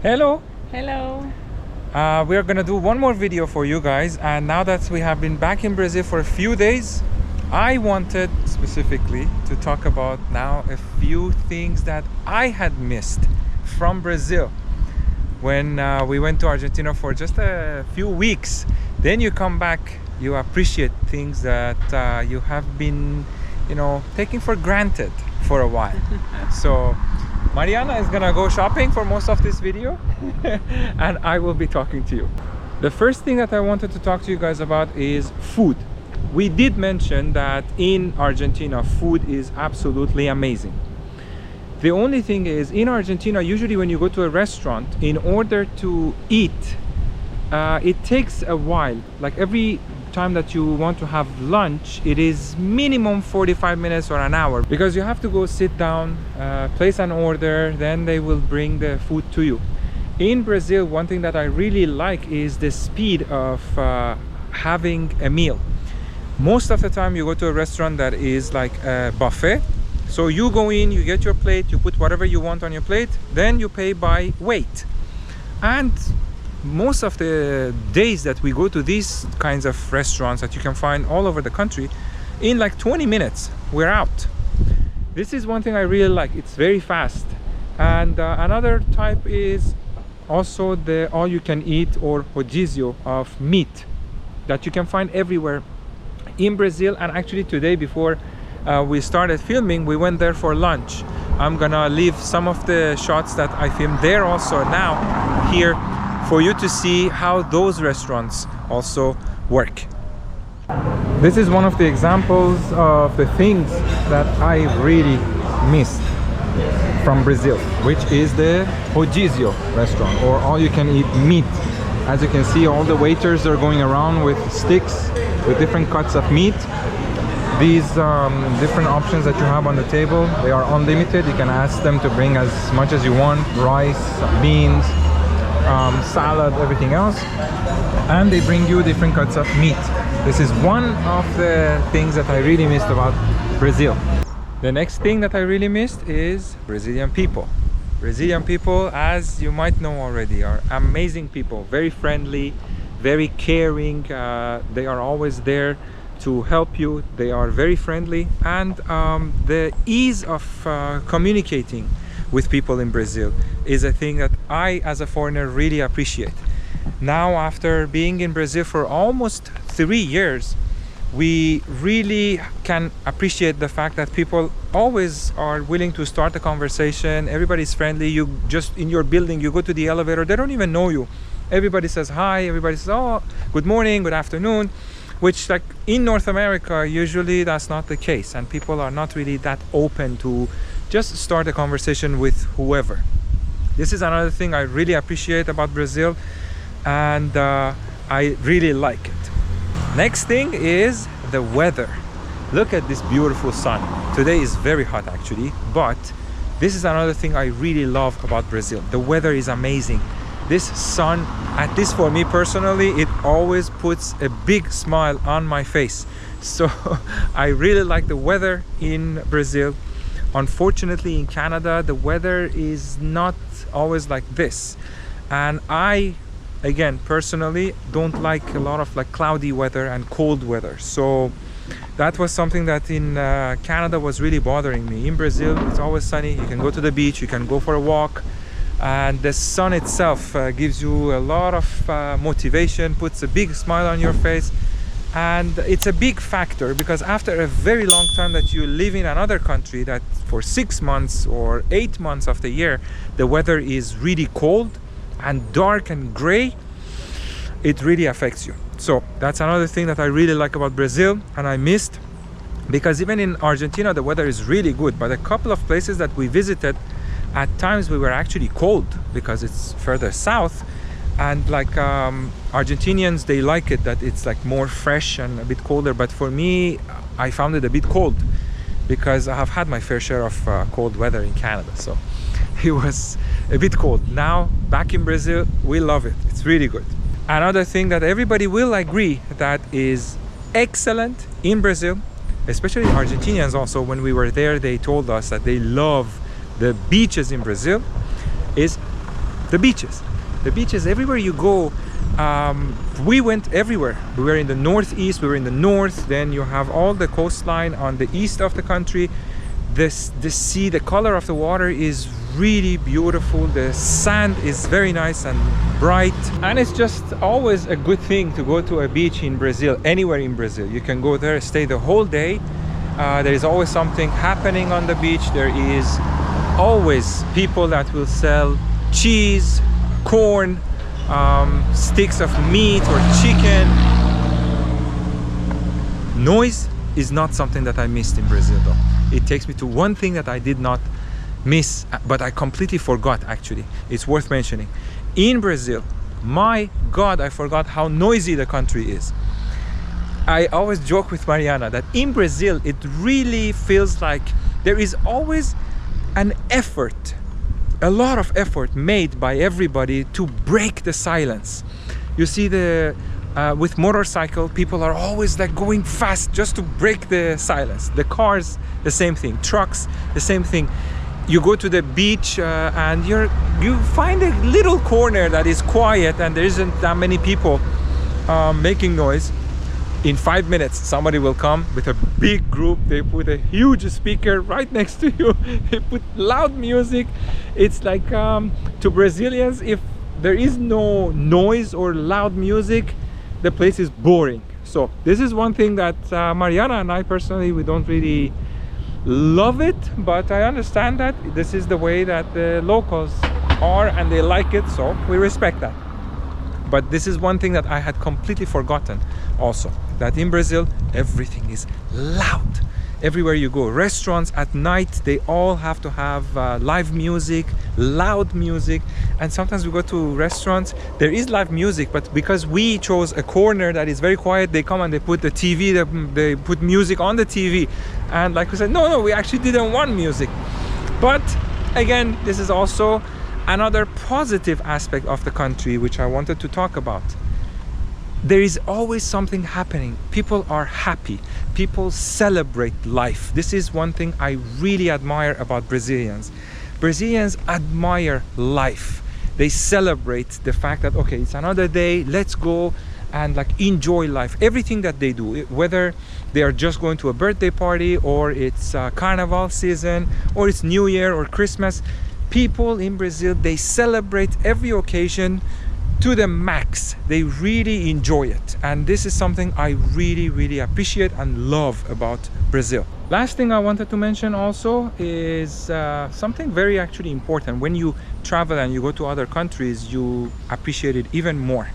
Hello. Hello. We are gonna do one more video for you guys, and now that we have been back in Brazil for a few days, I wanted specifically to talk about now a few things that I had missed from Brazil when we went to Argentina for just a few weeks. Then you come back, you appreciate things that you have been, taking for granted for a while. So Mariana is gonna go shopping for most of this video and I will be talking to you. The first thing that I wanted to talk to you guys about is food. We did mention that in Argentina food is absolutely amazing. The only thing is, in Argentina, usually when you go to a restaurant, in order to eat, it takes a while. Like every time that you want to have lunch, it is minimum 45 minutes or an hour, because you have to go sit down, place an order, then they will bring the food to you. In Brazil, one thing that I really like is the speed of having a meal. Most of the time you go to a restaurant that is like a buffet. So you go in, you get your plate, you put whatever you want on your plate, then you pay by weight. And most of the days that we go to these kinds of restaurants that you can find all over the country, in like 20 minutes we're out. This is one thing I really like. It's very fast. And another type is also the all-you-can-eat or rodizio of meat that you can find everywhere in Brazil. And actually today, before we started filming, we went there for lunch. I'm gonna leave some of the shots that I filmed there also now here for you to see how those restaurants also work. This is one of the examples of the things that I really missed from Brazil, which is the rodizio restaurant, or all-you-can-eat meat. As you can see, all the waiters are going around with sticks with different cuts of meat. These different options that you have on the table, they are unlimited. You can ask them to bring as much as you want: rice, beans, salad, everything else, and they bring you different cuts of meat. This is one of the things that I really missed about Brazil. The next thing that I really missed is Brazilian people. Brazilian people, as you might know already, are amazing people, very friendly, very caring. They are always there to help you. They are very friendly, and the ease of communicating with people in Brazil is a thing that I, as a foreigner, really appreciate. Now, after being in Brazil for almost 3 years, we really can appreciate the fact that people always are willing to start a conversation. Everybody's friendly. You just, in your building, you go to the elevator, they don't even know you. Everybody says hi, everybody says, oh, good morning, good afternoon, which, like, in North America, usually that's not the case, and people are not really that open to just start a conversation with whoever. This is another thing I really appreciate about Brazil, and I really like it. Next thing is the weather. Look at this beautiful sun. Today is very hot actually, but this is another thing I really love about Brazil. The weather is amazing. This sun, at least for me personally, it always puts a big smile on my face. So I really like the weather in Brazil. Unfortunately, in Canada, the weather is not always like this. And I, again, personally, don't like a lot of like cloudy weather and cold weather. So that was something that in Canada was really bothering me. In Brazil, it's always sunny. You can go to the beach, you can go for a walk. And the sun itself gives you a lot of motivation, puts a big smile on your face. And it's a big factor, because after a very long time that you live in another country, that for 6 months or 8 months of the year the weather is really cold and dark and gray, it really affects you. So that's another thing that I really like about Brazil and I missed, because even in Argentina the weather is really good, but a couple of places that we visited, at times we were actually cold because it's further south. And like Argentinians, they like it that it's like more fresh and a bit colder, but for me, I found it a bit cold because I have had my fair share of cold weather in Canada, so it was a bit cold. Now back in Brazil, we love it. It's really good. Another thing that everybody will agree that is excellent in Brazil, especially Argentinians also, when we were there, they told us that they love the beaches in Brazil, is The beaches. The beaches, everywhere you go. We went everywhere. We were in the northeast, we were in the north, then you have all the coastline on the east of the country. The sea, the color of the water is really beautiful. The sand is very nice and bright, and it's just always a good thing to go to a beach in Brazil, anywhere in Brazil. You can go there, stay the whole day. There is always something happening on the beach. There is always people that will sell cheese, corn, sticks of meat or chicken. Noise is not something that I missed in Brazil though. It takes me to one thing that I did not miss, but I completely forgot actually. It's worth mentioning. In Brazil, my God, I forgot how noisy the country is. I always joke with Mariana that in Brazil, it really feels like there is always an effort, a lot of effort made by everybody to break the silence. You see with motorcycle, people are always like going fast just to break the silence. The cars, the same thing. Trucks, the same thing. You go to the beach and you find a little corner that is quiet and there isn't that many people making noise. In 5 minutes, somebody will come with a big group. They put a huge speaker right next to you. They put loud music. It's like to Brazilians, if there is no noise or loud music, the place is boring. So this is one thing that Mariana and I personally, we don't really love it, but I understand that this is the way that the locals are and they like it, so we respect that. But this is one thing that I had completely forgotten also, that in Brazil everything is loud. Everywhere you go, restaurants at night, they all have to have live music, loud music. And sometimes we go to restaurants, there is live music, but because we chose a corner that is very quiet, they come and they put the TV, they put music on the TV. And like we said, no, we actually didn't want music. But again, this is also another positive aspect of the country which I wanted to talk about. There is always something happening. People are happy. People celebrate life. This is one thing I really admire about Brazilians. Brazilians admire life. They celebrate the fact that, okay, it's another day, let's go and like enjoy life. Everything that they do, whether they are just going to a birthday party or it's carnival season or it's New Year or Christmas, people in Brazil, they celebrate every occasion to the max. They really enjoy it, and this is something I really appreciate and love about Brazil. Last thing I wanted to mention also is something very actually important. When you travel and you go to other countries, you appreciate it even more,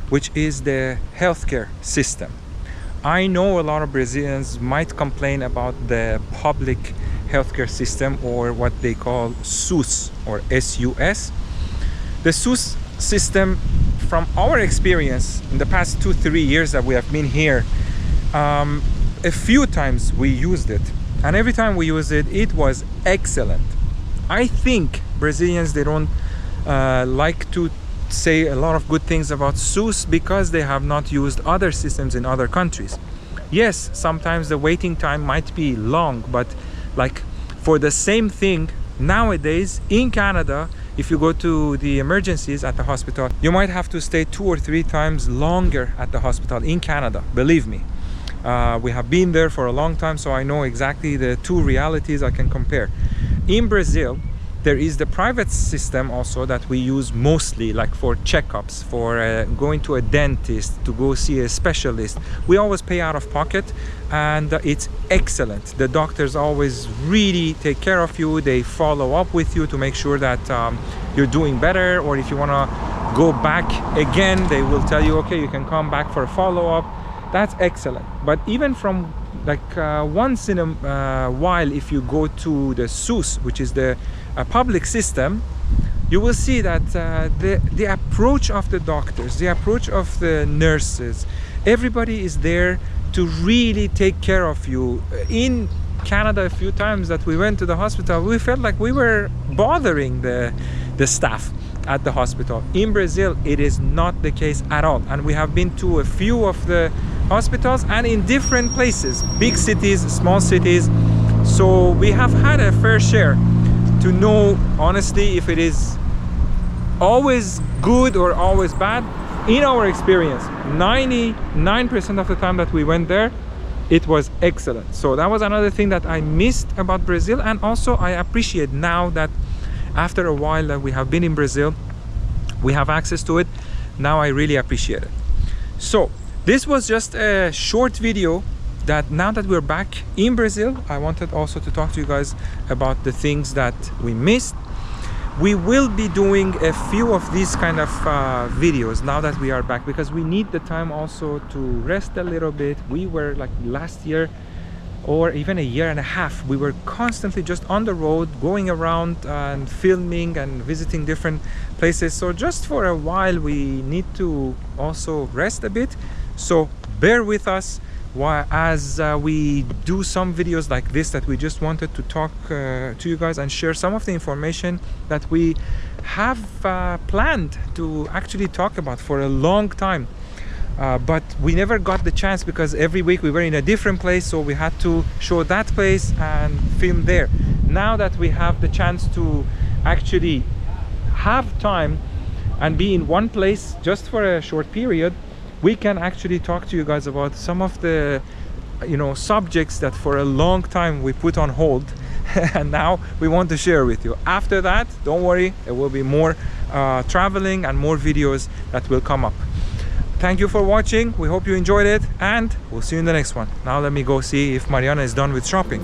which is the healthcare system. I know a lot of Brazilians might complain about the public healthcare system, or what they call SUS or SUS. The SUS system, from our experience in the past 2-3 years that we have been here, a few times we used it, and every time we used it, it was excellent. I think Brazilians, they don't like to say a lot of good things about SUS because they have not used other systems in other countries. Yes, sometimes the waiting time might be long, but like for the same thing nowadays in Canada, if you go to the emergencies at the hospital, you might have to stay 2 or 3 times longer at the hospital in Canada. Believe me, we have been there for a long time, so I know exactly the two realities I can compare. In Brazil, there is the private system also that we use mostly, like for checkups, for going to a dentist, to go see a specialist. We always pay out of pocket, and it's excellent. The doctors always really take care of you. They follow up with you to make sure that you're doing better, or if you want to go back again, they will tell you, okay, you can come back for a follow-up. That's excellent. But even from like once in a while, if you go to the SUS, which is the public system, you will see that the approach of the doctors, the approach of the nurses, everybody is there to really take care of you. In Canada, a few times that we went to the hospital, we felt like we were bothering the staff at the hospital. In Brazil, it is not the case at all, and we have been to a few of the hospitals and in different places, big cities, small cities, so we have had a fair share to know honestly if it is always good or always bad. In our experience, 99% of the time that we went there, it was excellent. So that was another thing that I missed about Brazil, and also I appreciate now that after a while that we have been in Brazil, we have access to it. Now I really appreciate it. So this was just a short video that now that we're back in Brazil, I wanted also to talk to you guys about the things that we missed. We will be doing a few of these kind of videos now that we are back, because we need the time also to rest a little bit. We were like last year or even a year and a half, we were constantly just on the road, going around and filming and visiting different places. So just for a while we need to also rest a bit. So bear with us as we do some videos like this, that we just wanted to talk to you guys and share some of the information that we have planned to actually talk about for a long time, but we never got the chance because every week we were in a different place, so we had to show that place and film there. Now that we have the chance to actually have time and be in one place just for a short period, we can actually talk to you guys about some of the subjects that for a long time we put on hold and now we want to share with you. After that, don't worry, there will be more traveling and more videos that will come up. Thank you for watching. We hope you enjoyed it, and we'll see you in the next one. Now let me go see if Mariana is done with shopping.